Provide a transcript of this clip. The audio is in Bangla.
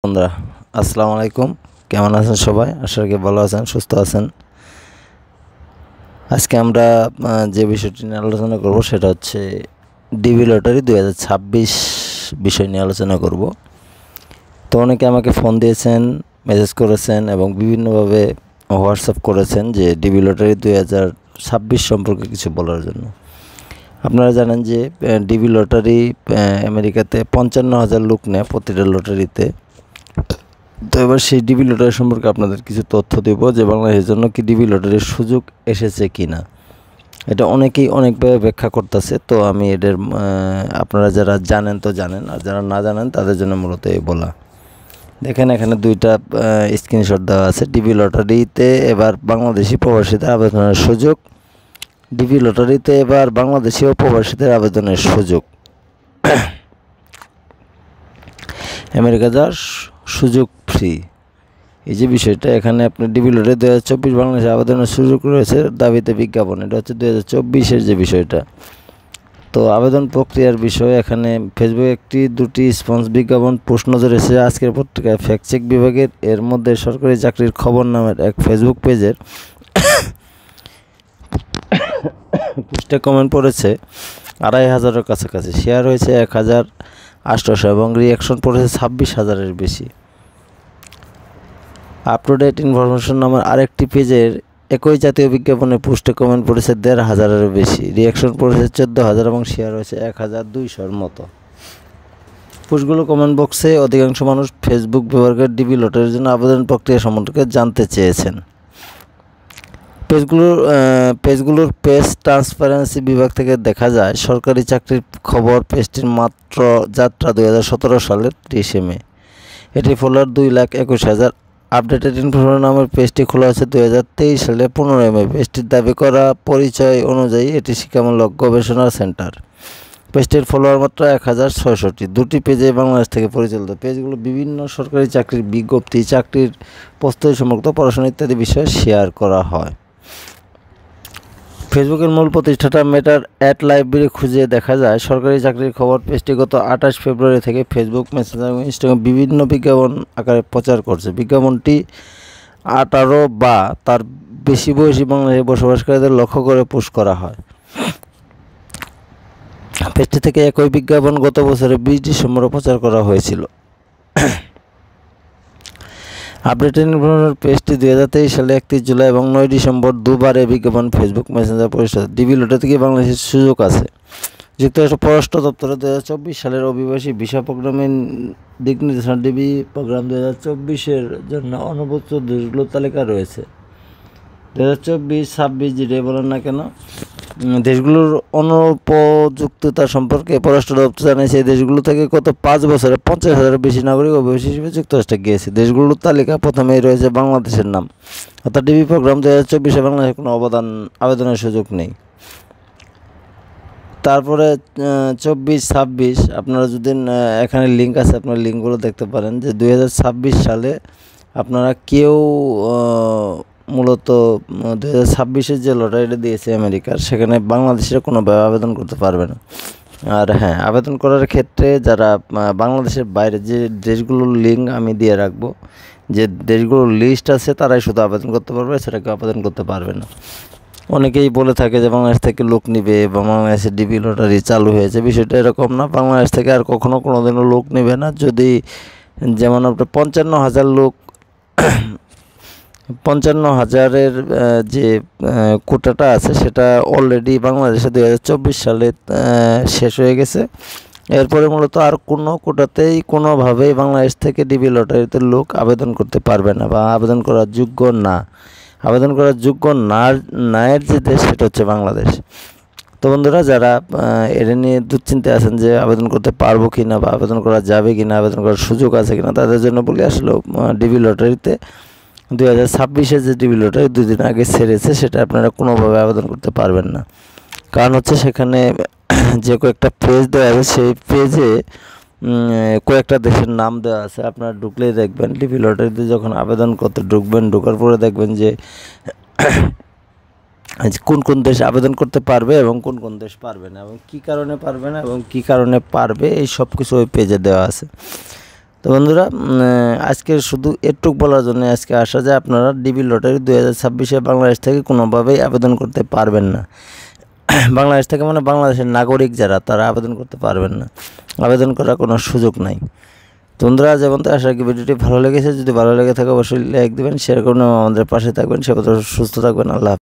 বন্ধুরা আসসালামু আলাইকুম, কেমন আছেন সবাই? আশা করি ভালো আছেন, সুস্থ আছেন। আজকে আমরা যে বিষয়টি নিয়ে আলোচনা করব সেটা হচ্ছে ডিবি লটারি 2026 বিষয় নিয়ে আলোচনা করব। তো অনেকে আমাকে ফোন দিয়েছেন, মেসেজ করেছেন এবং বিভিন্নভাবে হোয়াটসঅ্যাপ করেছেন যে ডিবি লটারি 2026 সম্পর্কে কিছু বলার জন্য। আপনারা জানেন যে ডিবি লটারি আমেরিকাতে 55,000 লোক নেয় প্রতিটা লটারিতে। তো এবার সেই ডিবি লটারি সম্পর্কে আপনাদের কিছু তথ্য দেব যে বাংলাদেশের জন্য কি ডিবি লটারির সুযোগ এসেছে কি না। এটা অনেকেই অনেকভাবে ব্যাখ্যা করতেছে। তো আমি এদের আপনারা যারা জানেন তো জানেন, আর যারা না জানেন তাদের জন্য মূলত এই বলা। দেখেন এখানে দুইটা স্ক্রিনশট দেওয়া আছে। ডিবি লটারিতে এবার বাংলাদেশি প্রবাসীদের আবেদনের সুযোগ। ডিবি লটারিতে এবার বাংলাদেশি ও প্রবাসীদের আবেদনের সুযোগ। আমেরিকা যাওয়ার সুযোগ ফ্রি, এই যে বিষয়টা এখানে আপনার ডিবি লটারি 2024 বাংলাদেশে আবেদনের সুযোগ রয়েছে দাবিতে বিজ্ঞাপন। এটা হচ্ছে 2024-এর যে বিষয়টা। তো আবেদন প্রক্রিয়ার বিষয় এখানে ফেসবুকে দুটি স্পন্স বিজ্ঞাপন পোস্ট নজরে এসেছে আজকের পত্রিকায় ফ্যাক্ট চেক বিভাগের। এর মধ্যে সরকারি চাকরির খবর নামের এক ফেসবুক পেজের পোস্টে কমেন্ট পড়েছে 2,500-এর কাছাকাছি, শেয়ার হয়েছে 1,800 এবং রিয়াকশন পড়েছে 26,000-এর বেশি। আপ টু ডেট ইনফরমেশন নামের আরেকটি পেজের একই জাতীয় বিজ্ঞাপনের পোস্টে কমেন্ট পড়েছে 1,500-এর বেশি, রিয়াকশন পড়েছে 14,000 এবং শেয়ার হয়েছে 1,200-এর মতো। পোস্টগুলো কমেন্ট বক্সে অধিকাংশ মানুষ ফেসবুক ব্যবহারকারী ডিবি লটারির জন্য আবেদন প্রক্রিয়া সম্পর্কে জানতে চেয়েছেন। পেজগুলোর পেজ ট্রান্সপারেন্সি বিভাগ থেকে দেখা যায় সরকারি চাকরির খবর পেজটির মাত্র যাত্রা 2017 সালের 30 মে। এটি ফলোয়ার 2,21,000। আপডেটেড ইনফরমেশন নামের পেজটি খোলা হয়েছে 2023 সালে 15 মে। পেজটির দাবি করা পরিচয় অনুযায়ী এটি শিক্ষামূলক গবেষণা সেন্টার। পেজটির ফলোয়ার মাত্র 1,660। দুটি পেজে বাংলাদেশ থেকে পরিচালিত। পেজগুলো বিভিন্ন সরকারি চাকরির বিজ্ঞপ্তি, চাকরির প্রস্তুতি সম্পর্কিত পড়াশোনা ইত্যাদি বিষয়ে শেয়ার করা হয়। ফেসবুকের মূল প্রতিষ্ঠাতা মেটার @লাইব্রেরি খুঁজে দেখা যায় সরকারি চাকরির খবর পেজটি গত 28 ফেব্রুয়ারি থেকে ফেসবুক, মেসেঞ্জার এবং ইনস্টাগ্রাম বিভিন্ন বিজ্ঞাপন আকারে প্রচার করছে। বিজ্ঞাপনটি 18 বা তার বেশি বয়সী বাংলাদেশে বসবাসকারীদের লক্ষ্য করে পোস্ট করা হয়। পেজটি থেকে একই বিজ্ঞাপন গত বছরের 20 ডিসেম্বরে প্রচার করা হয়েছিল। আপডেটেড ইনফরমেশন পেজটি 2023 সালে 31 জুলাই এবং 9 ডিসেম্বর দুবারে বিজ্ঞাপন ফেসবুক, মেসেঞ্জার পরিষদ। ডিবি লটারি থেকে বাংলাদেশের সুযোগ আছে। যুক্তরাষ্ট্র পররাষ্ট্র দপ্তরে 2024 সালের অভিবাসী ভিসা প্রোগ্রামের দিক নির্দেশনা। ডিবি প্রোগ্রাম 2024-এর জন্য অনুপযুক্ত দেশগুলোর তালিকা রয়েছে। 2024-26 যেটাই বলেন না কেন, দেশগুলোর অনুপযুক্ততা সম্পর্কে পররাষ্ট্র দপ্তর জানিয়েছে এই দেশগুলো থেকে গত 5 বছরে 50,000-এর বেশি নাগরিক অভিবাসী হিসেবে যুক্তরাষ্ট্রে গিয়েছে। দেশগুলোর তালিকা প্রথমেই রয়েছে বাংলাদেশের নাম। অর্থাৎ ডিবি প্রোগ্রাম 2024-এ বাংলাদেশের কোনো আবেদনের সুযোগ নেই। তারপরে 24-26 আপনারা যদি এখানে লিঙ্ক আছে, আপনার লিঙ্কগুলো দেখতে পারেন যে 2026 সালে আপনারা কেউ মূলত 2026-এর যে লটারিটা দিয়েছে আমেরিকার, সেখানে বাংলাদেশের কোনোভাবে আবেদন করতে পারবে না। আর হ্যাঁ, আবেদন করার ক্ষেত্রে যারা বাংলাদেশের বাইরে, যে দেশগুলোর লিঙ্ক আমি দিয়ে রাখবো, যে দেশগুলোর লিস্ট আছে তারাই শুধু আবেদন করতে পারবে, সেটাকে আবেদন করতে পারবে না। অনেকেই বলে থাকে যে বাংলাদেশ থেকে লোক নিবে বা বাংলাদেশের ডিবি লটারি চালু হয়েছে। বিষয়টা এরকম না, বাংলাদেশ থেকে আর কখনো কোনোদিনও লোক নেবে না। যদি যেমন আপনার 55,000 লোক, 55,000-এর যে কোটাটা আছে সেটা অলরেডি বাংলাদেশে 2024 সালে শেষ হয়ে গেছে। এরপরে মূলত আর কোনো কোটাতেই কোনোভাবেই বাংলাদেশ থেকে ডিবি লটারিতে লোক আবেদন করতে পারবে না বা আবেদন করার যোগ্য না। আবেদন করার যোগ্য নায়ের যে দেশ সেটা হচ্ছে বাংলাদেশ। তো বন্ধুরা, যারা এটা নিয়ে দুশ্চিন্তায় আছেন যে আবেদন করতে পারবো কি না বা আবেদন করা যাবে কি না, আবেদন করার সুযোগ আছে কিনা, তাদের জন্য বলি আসলে ডিবি লটারিতে 2026-এর যে ডিবি লটারি 2 দিন আগে ছেড়েছে, সেটা আপনারা কোনোভাবে আবেদন করতে পারবেন না। কারণ হচ্ছে সেখানে যে কয়েকটা পেজ দেওয়া আছে, সেই পেজে কয়েকটা দেশের নাম দেওয়া আছে। আপনারা ঢুকলেই দেখবেন ডিবি লটারিতে যখন আবেদন করতে ঢুকবেন, ঢোকার পরে দেখবেন যে কোন কোন দেশ আবেদন করতে পারবে এবং কোন কোন দেশ পারবে না, এবং কী কারণে পারবে না এবং কী কারণে পারবে, এই সব কিছু ওই পেজে দেওয়া আছে। তো বন্ধুরা, আজকে শুধু এটুক বলার জন্য আজকে আসা যায়, আপনারা ডিবি লটারি 2026-এ বাংলাদেশ থেকে কোনোভাবেই আবেদন করতে পারবেন না। বাংলাদেশ থেকে মানে বাংলাদেশের নাগরিক যারা, তারা আবেদন করতে পারবেন না, আবেদন করার কোনো সুযোগ নাই। তো বন্ধুরা, যেমন তো আশা করি ভিডিওটি ভালো লেগেছে। যদি ভালো লেগে থাকে অবশ্যই লাইক দেবেন, শেয়ার করুন, আমাদের পাশে থাকবেন। সে কথা সুস্থ থাকবেন। আল্লাহ।